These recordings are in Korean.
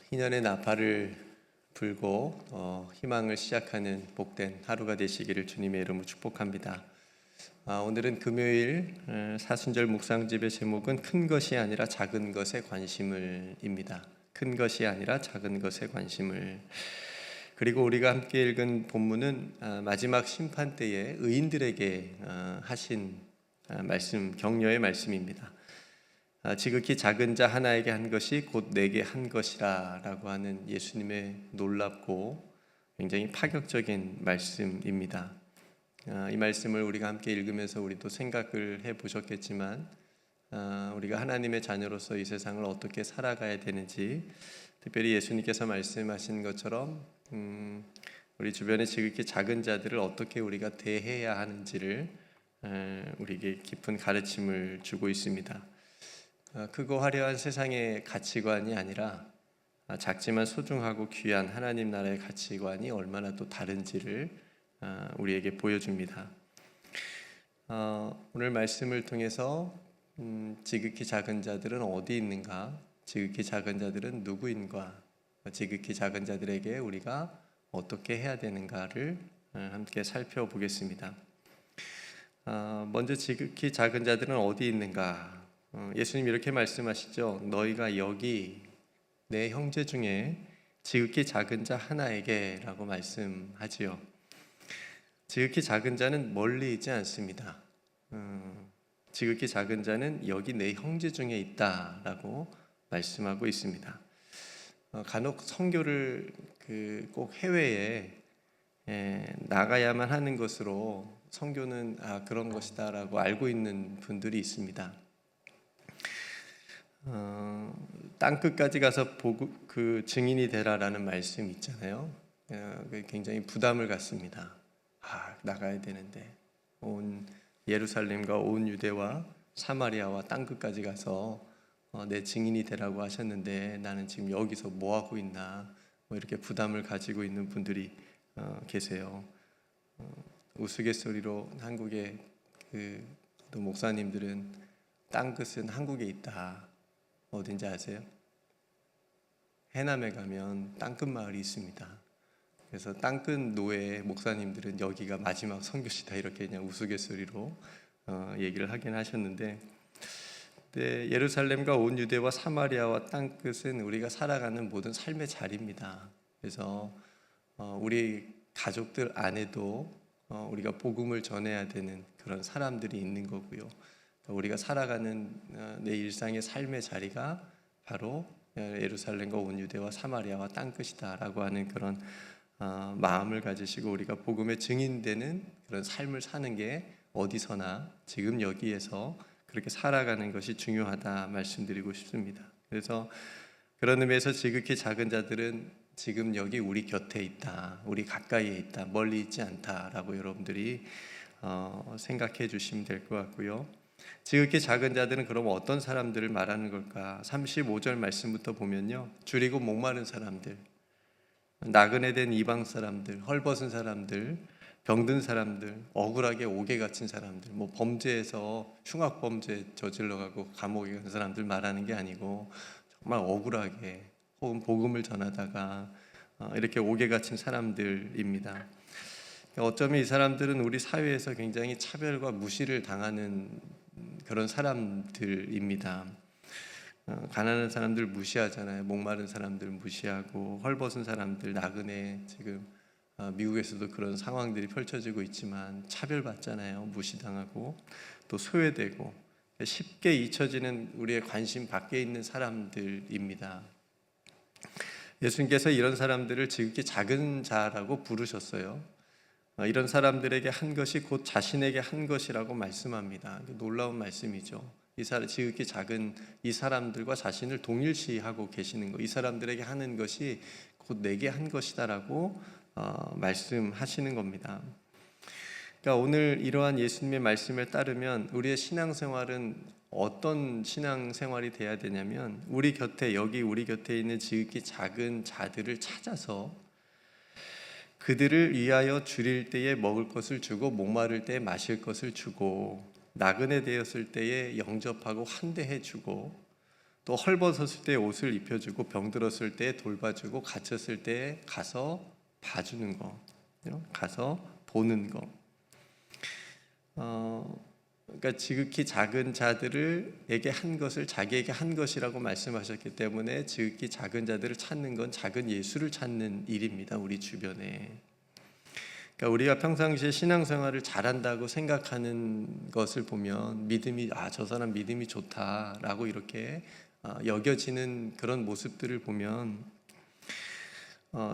희년의 나팔을 불고 희망을 시작하는 복된 하루가 되시기를 주님의 이름으로 축복합니다. 오늘은 금요일 사순절 묵상집의 제목은 큰 것이 아니라 작은 것에 관심을입니다. 큰 것이 아니라 작은 것에 관심을. 그리고 우리가 함께 읽은 본문은 마지막 심판 때에 의인들에게 하신 말씀, 격려의 말씀입니다. 지극히 작은 자 하나에게 한 것이 곧 내게 한 것이라 라고 하는 예수님의 놀랍고 굉장히 파격적인 말씀입니다. 이 말씀을 우리가 함께 읽으면서 우리도 생각을 해보셨겠지만 우리가 하나님의 자녀로서 이 세상을 어떻게 살아가야 되는지, 특별히 예수님께서 말씀하신 것처럼 우리 주변의 지극히 작은 자들을 어떻게 우리가 대해야 하는지를 우리에게 깊은 가르침을 주고 있습니다. 크고 화려한 세상의 가치관이 아니라 작지만 소중하고 귀한 하나님 나라의 가치관이 얼마나 또 다른지를 우리에게 보여줍니다. 오늘 말씀을 통해서 지극히 작은 자들은 어디 있는가, 지극히 작은 자들은 누구인가, 지극히 작은 자들에게 우리가 어떻게 해야 되는가를 함께 살펴보겠습니다. 먼저 지극히 작은 자들은 어디 있는가? 예수님 이렇게 말씀하시죠. 너희가 여기 내 형제 중에 지극히 작은 자 하나에게 라고 말씀하지요. 지극히 작은 자는 멀리 있지 않습니다. 지극히 작은 자는 여기 내 형제 중에 있다라고 말씀하고 있습니다. 간혹 선교를 꼭 해외에 나가야만 하는 것으로 선교는 그런 것이다라고 알고 있는 분들이 있습니다. 땅 끝까지 가서 그 증인이 되라라는 말씀 있잖아요. 굉장히 부담을 갖습니다. 나가야 되는데 온 예루살렘과 온 유대와 사마리아와 땅 끝까지 가서 내 증인이 되라고 하셨는데 나는 지금 여기서 뭐 하고 있나, 이렇게 부담을 가지고 있는 분들이 계세요. 우스갯소리로 한국의 또 목사님들은 땅 끝은 한국에 있다. 어딘지 아세요? 해남에 가면 땅끝 마을이 있습니다. 그래서 땅끝 노예 목사님들은 여기가 마지막 선교시다 이렇게 그냥 우스갯소리로 얘기를 하긴 하셨는데, 예루살렘과 온 유대와 사마리아와 땅끝은 우리가 살아가는 모든 삶의 자리입니다. 그래서 우리 가족들 안에도 우리가 복음을 전해야 되는 그런 사람들이 있는 거고요. 우리가 살아가는 내 일상의 삶의 자리가 바로 예루살렘과 온 유대와 사마리아와 땅끝이다라고 하는 그런 마음을 가지시고 우리가 복음의 증인되는 그런 삶을 사는 게 어디서나 지금 여기에서 그렇게 살아가는 것이 중요하다 말씀드리고 싶습니다. 그래서 그런 의미에서 지극히 작은 자들은 지금 여기 우리 곁에 있다, 우리 가까이에 있다, 멀리 있지 않다라고 여러분들이 생각해 주시면 될 것 같고요. 지극히 작은 자들은 그럼 어떤 사람들을 말하는 걸까? 35절 말씀부터 보면요, 줄이고 목마른 사람들, 나그네 된 이방 사람들, 헐벗은 사람들, 병든 사람들, 억울하게 옥에 갇힌 사람들, 범죄에서 흉악 범죄 저질러 가고 감옥에 간 사람들 말하는 게 아니고 정말 억울하게 혹은 복음을 전하다가 이렇게 옥에 갇힌 사람들입니다. 어쩌면 이 사람들은 우리 사회에서 굉장히 차별과 무시를 당하는 그런 사람들입니다. 가난한 사람들 무시하잖아요. 목마른 사람들 무시하고, 헐벗은 사람들, 나그네, 지금 미국에서도 그런 상황들이 펼쳐지고 있지만 차별받잖아요. 무시당하고 또 소외되고 쉽게 잊혀지는 우리의 관심 밖에 있는 사람들입니다. 예수님께서 이런 사람들을 지극히 작은 자라고 부르셨어요. 이런 사람들에게 한 것이 곧 자신에게 한 것이라고 말씀합니다. 놀라운 말씀이죠. 지극히 작은 이 사람들과 자신을 동일시하고 계시는 것, 이 사람들에게 하는 것이 곧 내게 한 것이다라고 말씀하시는 겁니다. 그러니까 오늘 이러한 예수님의 말씀에 따르면 우리의 신앙생활은 어떤 신앙생활이 돼야 되냐면, 우리 곁에 있는 지극히 작은 자들을 찾아서 그들을 위하여 줄일 때에 먹을 것을 주고, 목마를 때에 마실 것을 주고, 나그네 되었을 때에 영접하고 환대해 주고, 또 헐벗었을 때 옷을 입혀주고 병들었을 때 돌봐주고 갇혔을 때 가서 봐주는 거, 가서 보는 거. 그러니까 지극히 작은 자들에게 한 것을 자기에게 한 것이라고 말씀하셨기 때문에 지극히 작은 자들을 찾는 건 작은 예수를 찾는 일입니다. 우리 주변에. 그러니까 우리가 평상시에 신앙생활을 잘한다고 생각하는 것을 보면 믿음이 저 사람 믿음이 좋다라고 이렇게 여겨지는 그런 모습들을 보면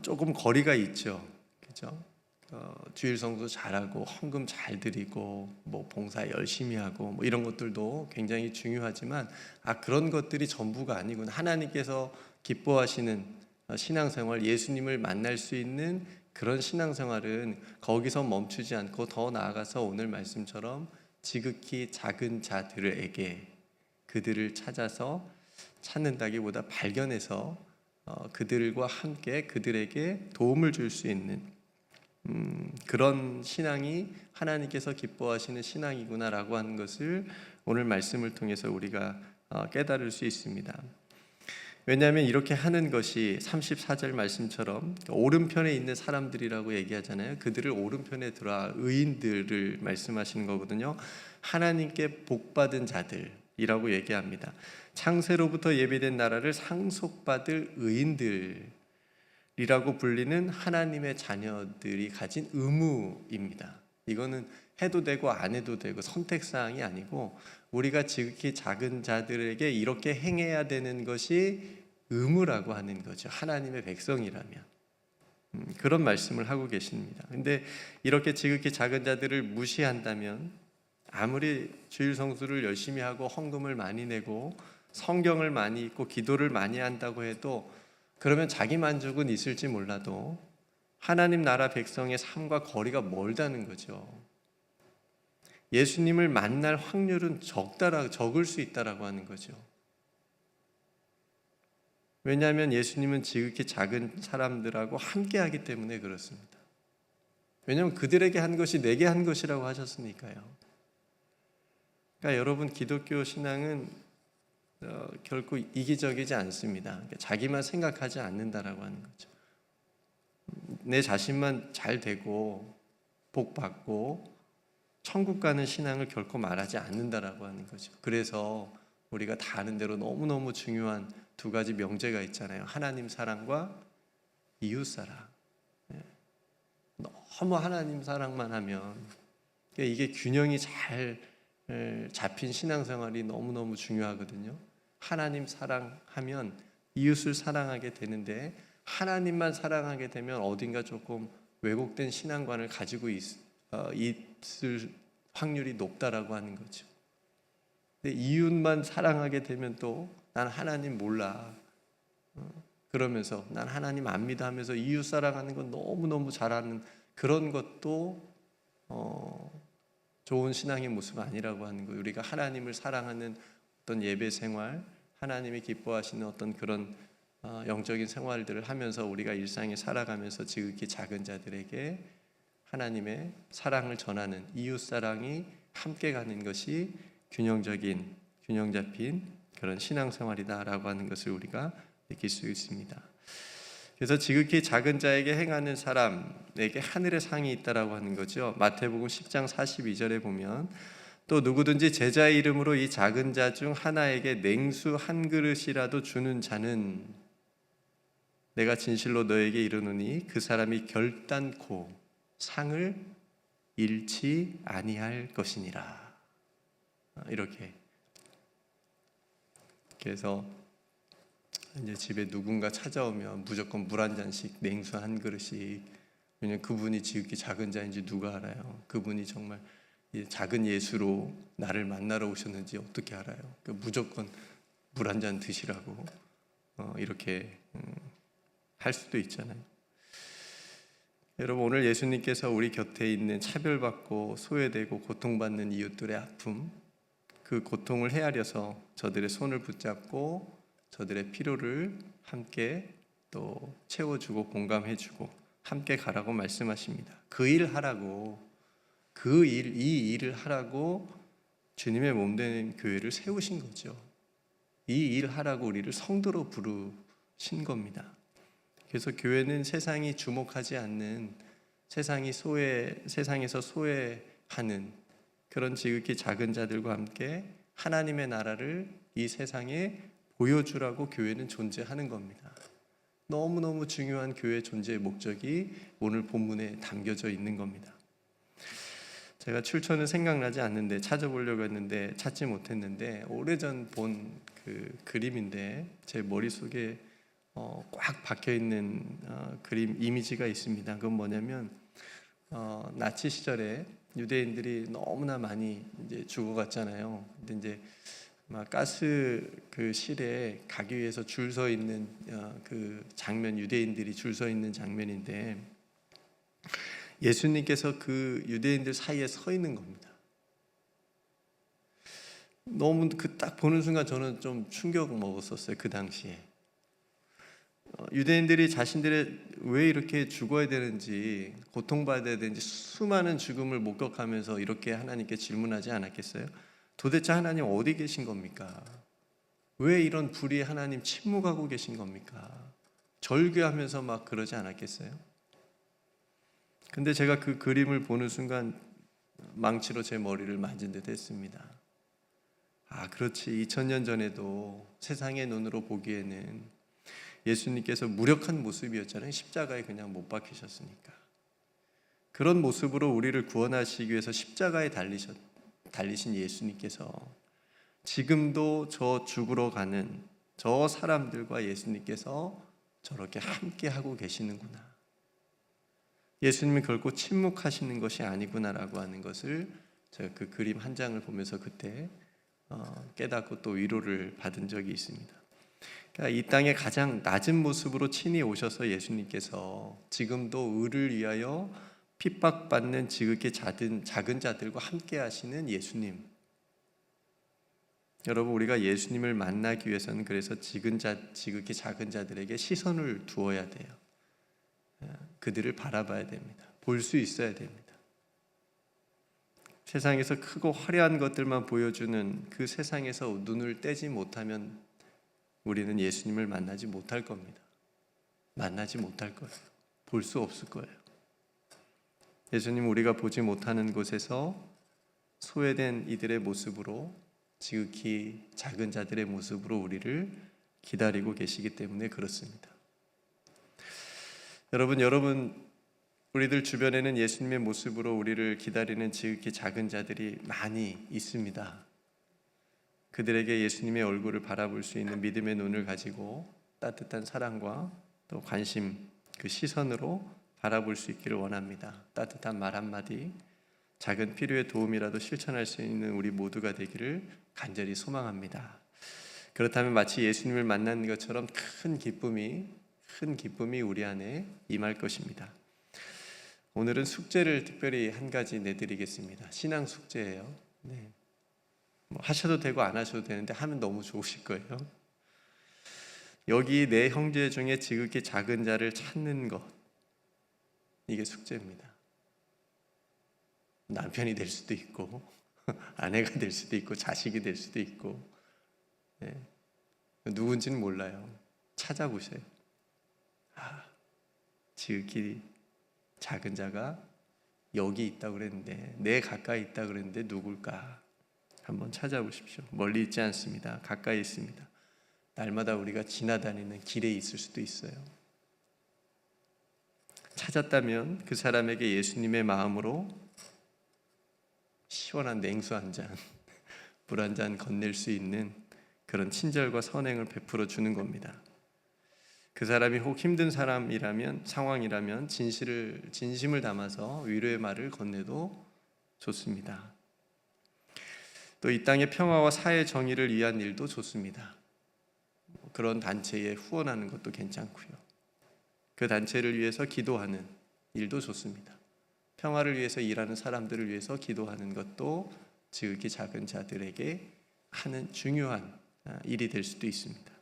조금 거리가 있죠. 그렇죠? 주일 성수 잘하고 헌금 잘 드리고 뭐 봉사 열심히 하고 뭐 이런 것들도 굉장히 중요하지만 그런 것들이 전부가 아니구나. 하나님께서 기뻐하시는 신앙생활, 예수님을 만날 수 있는 그런 신앙생활은 거기서 멈추지 않고 더 나아가서 오늘 말씀처럼 지극히 작은 자들에게 그들을 찾아서 찾는다기보다 발견해서 그들과 함께 그들에게 도움을 줄 수 있는 그런 신앙이 하나님께서 기뻐하시는 신앙이구나라고 하는 것을 오늘 말씀을 통해서 우리가 깨달을 수 있습니다. 왜냐하면 이렇게 하는 것이 34절 말씀처럼 오른편에 있는 사람들이라고 얘기하잖아요. 그들을 오른편에 들어 의인들을 말씀하시는 거거든요. 하나님께 복받은 자들이라고 얘기합니다. 창세로부터 예비된 나라를 상속받을 의인들이라고 불리는 하나님의 자녀들이 가진 의무입니다. 이거는 해도 되고 안 해도 되고 선택사항이 아니고 우리가 지극히 작은 자들에게 이렇게 행해야 되는 것이 의무라고 하는 거죠. 하나님의 백성이라면. 그런 말씀을 하고 계십니다. 근데 이렇게 지극히 작은 자들을 무시한다면 아무리 주일 성수를 열심히 하고 헌금을 많이 내고 성경을 많이 읽고 기도를 많이 한다고 해도 그러면 자기 만족은 있을지 몰라도 하나님 나라 백성의 삶과 거리가 멀다는 거죠. 예수님을 만날 확률은 적을 수 있다라고 하는 거죠. 왜냐하면 예수님은 지극히 작은 사람들하고 함께 하기 때문에 그렇습니다. 왜냐하면 그들에게 한 것이 내게 한 것이라고 하셨으니까요. 그러니까 여러분, 기독교 신앙은 결코 이기적이지 않습니다. 그러니까 자기만 생각하지 않는다라고 하는 거죠. 내 자신만 잘 되고 복 받고 천국 가는 신앙을 결코 말하지 않는다라고 하는 거죠. 그래서 우리가 다 아는 대로 너무너무 중요한 두 가지 명제가 있잖아요. 하나님 사랑과 이웃 사랑. 너무 하나님 사랑만 하면 이게 균형이 잘 잡힌 신앙생활이 너무너무 중요하거든요. 하나님 사랑하면 이웃을 사랑하게 되는데 하나님만 사랑하게 되면 어딘가 조금 왜곡된 신앙관을 가지고 있을 확률이 높다라고 하는 거죠. 근데 이웃만 사랑하게 되면 또 난 하나님 몰라 그러면서 난 하나님 안 믿어 하면서 이웃 사랑하는 건 너무너무 잘하는 그런 것도 좋은 신앙의 모습 아니라고 하는 거예요. 우리가 하나님을 사랑하는 어떤 예배 생활, 하나님이 기뻐하시는 어떤 그런 영적인 생활들을 하면서 우리가 일상에 살아가면서 지극히 작은 자들에게 하나님의 사랑을 전하는 이웃 사랑이 함께 가는 것이 균형 잡힌 그런 신앙생활이다라고 하는 것을 우리가 느낄 수 있습니다. 그래서 지극히 작은 자에게 행하는 사람에게 하늘의 상이 있다라고 하는 거죠. 마태복음 10장 42절에 보면 또 누구든지 제자의 이름으로 이 작은 자 중 하나에게 냉수 한 그릇이라도 주는 자는 내가 진실로 너에게 이르노니 그 사람이 결단코 상을 잃지 아니할 것이니라. 이렇게. 그래서 이제 집에 누군가 찾아오면 무조건 물 한 잔씩 냉수 한 그릇씩. 왜냐면 그분이 지극히 작은 자인지 누가 알아요? 그분이 정말 작은 예수로 나를 만나러 오셨는지 어떻게 알아요? 무조건 물 한 잔 드시라고 이렇게 할 수도 있잖아요. 여러분, 오늘 예수님께서 우리 곁에 있는 차별받고 소외되고 고통받는 이웃들의 아픔, 그 고통을 헤아려서 저들의 손을 붙잡고 저들의 필요를 함께 또 채워주고 공감해주고 함께 가라고 말씀하십니다. 그 일 하라고, 이 일을 하라고 주님의 몸된 교회를 세우신 거죠. 이 일 하라고 우리를 성도로 부르신 겁니다. 그래서 교회는 세상이 주목하지 않는, 세상에서 소외하는 그런 지극히 작은 자들과 함께 하나님의 나라를 이 세상에 보여주라고 교회는 존재하는 겁니다. 너무너무 중요한 교회 존재의 목적이 오늘 본문에 담겨져 있는 겁니다. 제가 출처는 생각나지 않는데 찾아보려고 했는데 찾지 못했는데, 오래전 본 그 그림인데 제 머릿속에 꽉 박혀있는 그림 이미지가 있습니다. 그건 뭐냐면 나치 시절에 유대인들이 너무나 많이 이제 죽어갔잖아요. 근데 이제 막 가스 그 실에 가기 위해서 줄 서 있는 그 장면, 유대인들이 줄 서 있는 장면인데 예수님께서 그 유대인들 사이에 서 있는 겁니다. 너무 그 딱 보는 순간 저는 좀 충격 먹었었어요. 그 당시에 유대인들이 자신들의 왜 이렇게 죽어야 되는지, 고통받아야 되는지 수많은 죽음을 목격하면서 이렇게 하나님께 질문하지 않았겠어요? 도대체 하나님 어디 계신 겁니까? 왜 이런 불의에 하나님 침묵하고 계신 겁니까? 절규하면서 막 그러지 않았겠어요? 근데 제가 그 그림을 보는 순간 망치로 제 머리를 만진 듯 했습니다. 아, 그렇지. 2000년 전에도 세상의 눈으로 보기에는 예수님께서 무력한 모습이었잖아요. 십자가에 그냥 못 박히셨으니까. 그런 모습으로 우리를 구원하시기 위해서 십자가에 달리신 예수님께서 지금도 저 죽으러 가는 저 사람들과 예수님께서 저렇게 함께 하고 계시는구나. 예수님은 결코 침묵하시는 것이 아니구나라고 하는 것을 제가 그 그림 한 장을 보면서 그때 깨닫고 또 위로를 받은 적이 있습니다. 그러니까 이 땅의 가장 낮은 모습으로 친히 오셔서 예수님께서 지금도 의를 위하여 핍박받는 지극히 작은 자들과 함께 하시는 예수님. 여러분, 우리가 예수님을 만나기 위해서는 그래서 지극히 작은 자들에게 시선을 두어야 돼요. 그들을 바라봐야 됩니다. 볼 수 있어야 됩니다. 세상에서 크고 화려한 것들만 보여주는 그 세상에서 눈을 떼지 못하면 우리는 예수님을 만나지 못할 겁니다. 만나지 못할 거예요. 볼 수 없을 거예요. 예수님, 우리가 보지 못하는 곳에서 소외된 이들의 모습으로, 지극히 작은 자들의 모습으로 우리를 기다리고 계시기 때문에 그렇습니다. 여러분 우리들 주변에는 예수님의 모습으로 우리를 기다리는 지극히 작은 자들이 많이 있습니다. 그들에게 예수님의 얼굴을 바라볼 수 있는 믿음의 눈을 가지고 따뜻한 사랑과 또 관심, 그 시선으로 바라볼 수 있기를 원합니다. 따뜻한 말 한마디, 작은 필요의 도움이라도 실천할 수 있는 우리 모두가 되기를 간절히 소망합니다. 그렇다면 마치 예수님을 만난 것처럼 큰 기쁨이 우리 안에 임할 것입니다. 오늘은 숙제를 특별히 한 가지 내드리겠습니다. 신앙 숙제예요. 네. 하셔도 되고 안 하셔도 되는데 하면 너무 좋으실 거예요. 여기 내 형제 중에 지극히 작은 자를 찾는 것, 이게 숙제입니다. 남편이 될 수도 있고 아내가 될 수도 있고 자식이 될 수도 있고, 네. 누군지는 몰라요. 찾아보세요. 지극히 작은 자가 여기 있다고 그랬는데, 내 가까이 있다고 그랬는데 누굴까? 한번 찾아보십시오. 멀리 있지 않습니다. 가까이 있습니다. 날마다 우리가 지나다니는 길에 있을 수도 있어요. 찾았다면 그 사람에게 예수님의 마음으로 시원한 냉수 한 잔, 물 한 잔 건넬 수 있는 그런 친절과 선행을 베풀어 주는 겁니다. 그 사람이 혹 힘든 상황이라면 진심을 담아서 위로의 말을 건네도 좋습니다. 또 이 땅의 평화와 사회 정의를 위한 일도 좋습니다. 그런 단체에 후원하는 것도 괜찮고요. 그 단체를 위해서 기도하는 일도 좋습니다. 평화를 위해서 일하는 사람들을 위해서 기도하는 것도 지극히 작은 자들에게 하는 중요한 일이 될 수도 있습니다.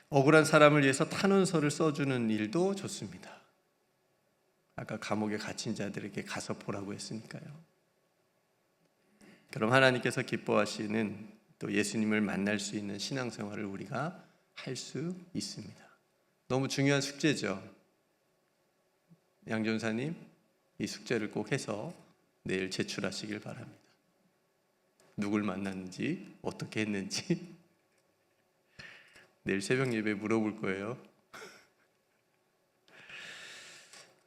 억울한 사람을 위해서 탄원서를 써주는 일도 좋습니다. 아까 감옥에 갇힌 자들에게 가서 보라고 했으니까요. 그럼 하나님께서 기뻐하시는 또 예수님을 만날 수 있는 신앙생활을 우리가 할 수 있습니다. 너무 중요한 숙제죠. 양전사님, 이 숙제를 꼭 해서 내일 제출하시길 바랍니다. 누굴 만났는지, 어떻게 했는지 내일 새벽 예배 물어볼 거예요.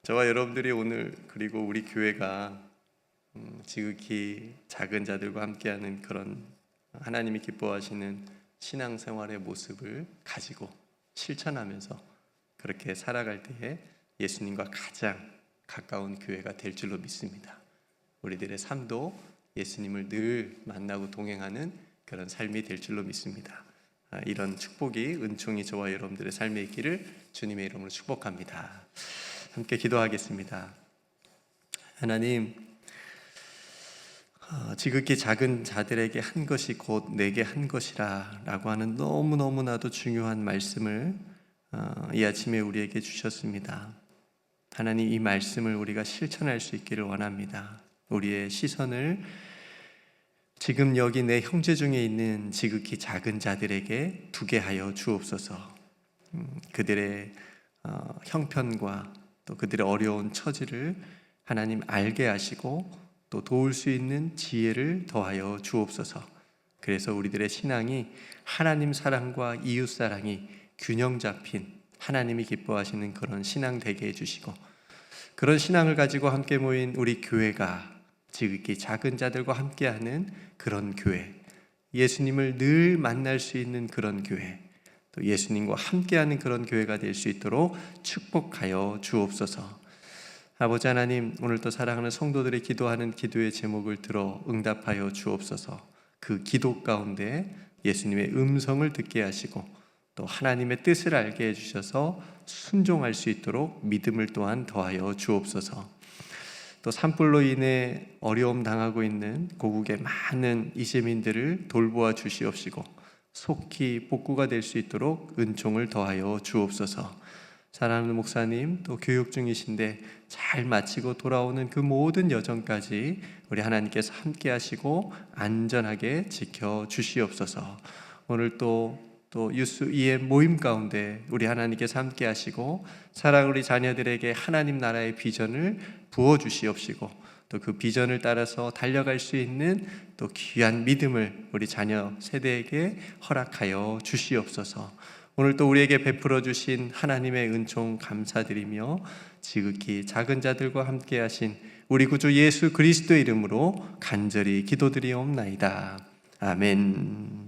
저와 여러분들이 오늘, 그리고 우리 교회가 지극히 작은 자들과 함께하는 그런 하나님이 기뻐하시는 신앙생활의 모습을 가지고 실천하면서 그렇게 살아갈 때에 예수님과 가장 가까운 교회가 될 줄로 믿습니다. 우리들의 삶도 예수님을 늘 만나고 동행하는 그런 삶이 될 줄로 믿습니다. 이런 축복이, 은총이 저와 여러분들의 삶에 있기를 주님의 이름으로 축복합니다. 함께 기도하겠습니다. 하나님, 지극히 작은 자들에게 한 것이 곧 내게 한 것이라 라고 하는 너무너무나도 중요한 말씀을 이 아침에 우리에게 주셨습니다. 하나님, 이 말씀을 우리가 실천할 수 있기를 원합니다. 우리의 시선을 지금 여기 내 형제 중에 있는 지극히 작은 자들에게 두게 하여 주옵소서. 그들의 형편과 또 그들의 어려운 처지를 하나님 알게 하시고 또 도울 수 있는 지혜를 더하여 주옵소서. 그래서 우리들의 신앙이 하나님 사랑과 이웃 사랑이 균형 잡힌 하나님이 기뻐하시는 그런 신앙 되게 해주시고, 그런 신앙을 가지고 함께 모인 우리 교회가 지극히 작은 자들과 함께하는 그런 교회, 예수님을 늘 만날 수 있는 그런 교회, 또 예수님과 함께하는 그런 교회가 될 수 있도록 축복하여 주옵소서. 아버지 하나님, 오늘도 사랑하는 성도들의 기도하는 기도의 제목을 들어 응답하여 주옵소서. 그 기도 가운데 예수님의 음성을 듣게 하시고 또 하나님의 뜻을 알게 해주셔서 순종할 수 있도록 믿음을 또한 더하여 주옵소서. 또 산불로 인해 어려움 당하고 있는 고국의 많은 이재민들을 돌보아 주시옵시고 속히 복구가 될 수 있도록 은총을 더하여 주옵소서. 사랑하는 목사님, 또 교육 중이신데 잘 마치고 돌아오는 그 모든 여정까지 우리 하나님께서 함께 하시고 안전하게 지켜 주시옵소서. 오늘 또 유스 EM 모임 가운데 우리 하나님께서 함께 하시고 사랑 우리 자녀들에게 하나님 나라의 비전을 부어 주시옵시고 또 그 비전을 따라서 달려갈 수 있는 또 귀한 믿음을 우리 자녀 세대에게 허락하여 주시옵소서. 오늘 또 우리에게 베풀어 주신 하나님의 은총 감사드리며 지극히 작은 자들과 함께 하신 우리 구주 예수 그리스도의 이름으로 간절히 기도드리옵나이다. 아멘.